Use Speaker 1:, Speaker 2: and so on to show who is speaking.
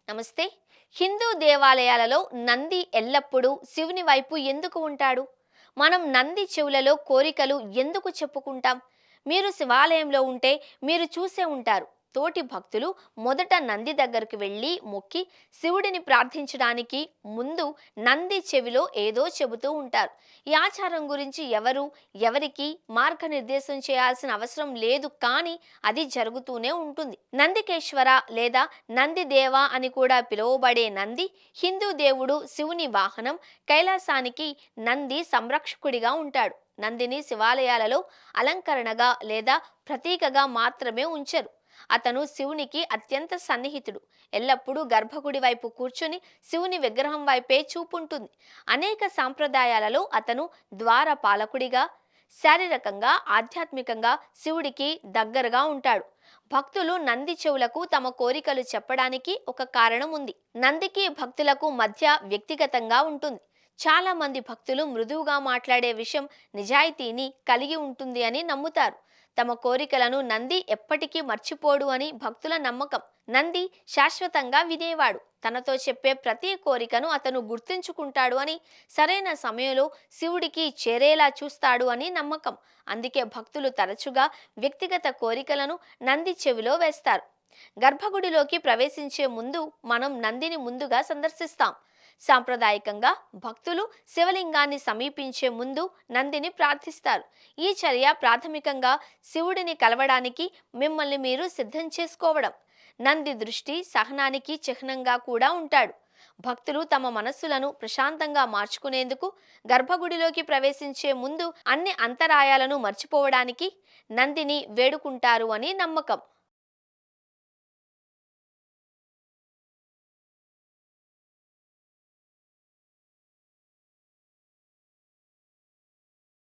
Speaker 1: నమస్తే. హిందూ దేవాలయాలలో నంది ఎల్లప్పుడూ శివుని వైపు ఎందుకు ఉంటాడు? మనం నంది చెవులలో కోరికలు ఎందుకు చెప్పుకుంటాం? మీరు శివాలయంలో ఉంటే మీరు చూసే ఉంటారు. తోటి భక్తులు మొదట నంది దగ్గరికి వెళ్ళి మొక్కి శివుడిని ప్రార్థించడానికి ముందు నంది చెవిలో ఏదో చెబుతూ ఉంటారు. ఈ ఆచారం గురించి ఎవరికి మార్గనిర్దేశం చేయాల్సిన అవసరం లేదు, కానీ అది జరుగుతూనే ఉంటుంది. నందికేశ్వర లేదా నందిదేవ అని కూడా పిలువబడే నంది హిందూ దేవుడు శివుని వాహనం. కైలాసానికి నంది సంరక్షకుడిగా ఉంటాడు. నందిని శివాలయాలలో అలంకరణగా లేదా ప్రతీకగా మాత్రమే ఉంచరు. అతను శివునికి అత్యంత సన్నిహితుడు. ఎల్లప్పుడూ గర్భగుడి వైపు కూర్చుని శివుని విగ్రహం వైపే చూపుంటుంది. అనేక సాంప్రదాయాలలో అతను ద్వార పాలకుడిగా, శారీరకంగా ఆధ్యాత్మికంగా శివుడికి దగ్గరగా ఉంటాడు. భక్తులు నంది చెవులకు తమ కోరికలు చెప్పడానికి ఒక కారణం ఉంది. నందికి భక్తులకు మధ్య వ్యక్తిగతంగా ఉంటుంది. చాలా మంది భక్తులు మృదువుగా మాట్లాడే విషయం నిజాయితీని కలిగి ఉంటుంది అని నమ్ముతారు. తమ కోరికలను నంది ఎప్పటికీ మర్చిపోడు అని భక్తుల నమ్మకం. నంది శాశ్వతంగా వినేవాడు. తనతో చెప్పే ప్రతి కోరికను అతను గుర్తుంచుకుంటాడు అని, సరైన సమయంలో శివుడికి చేరేలా చూస్తాడు అని నమ్మకం. అందుకే భక్తులు తరచుగా వ్యక్తిగత కోరికలను నంది చెవిలో వేస్తారు. గర్భగుడిలోకి ప్రవేశించే ముందు మనం నందిని ముందుగా సందర్శిస్తాం. సాంప్రదాయకంగా భక్తులు శివలింగాన్ని సమీపించే ముందు నందిని ప్రార్థిస్తారు. ఈ చర్య ప్రాథమికంగా శివుడిని కలవడానికి మిమ్మల్ని మీరు సిద్ధం చేసుకోవడం. నంది దృష్టి సహనానికి చిహ్నంగా కూడా ఉంటాడు. భక్తులు తమ మనస్సులను ప్రశాంతంగా మార్చుకునేందుకు గర్భగుడిలోకి ప్రవేశించే ముందు అన్ని అంతరాయాలను మర్చిపోవడానికి నందిని వేడుకుంటారు అని నమ్మకం.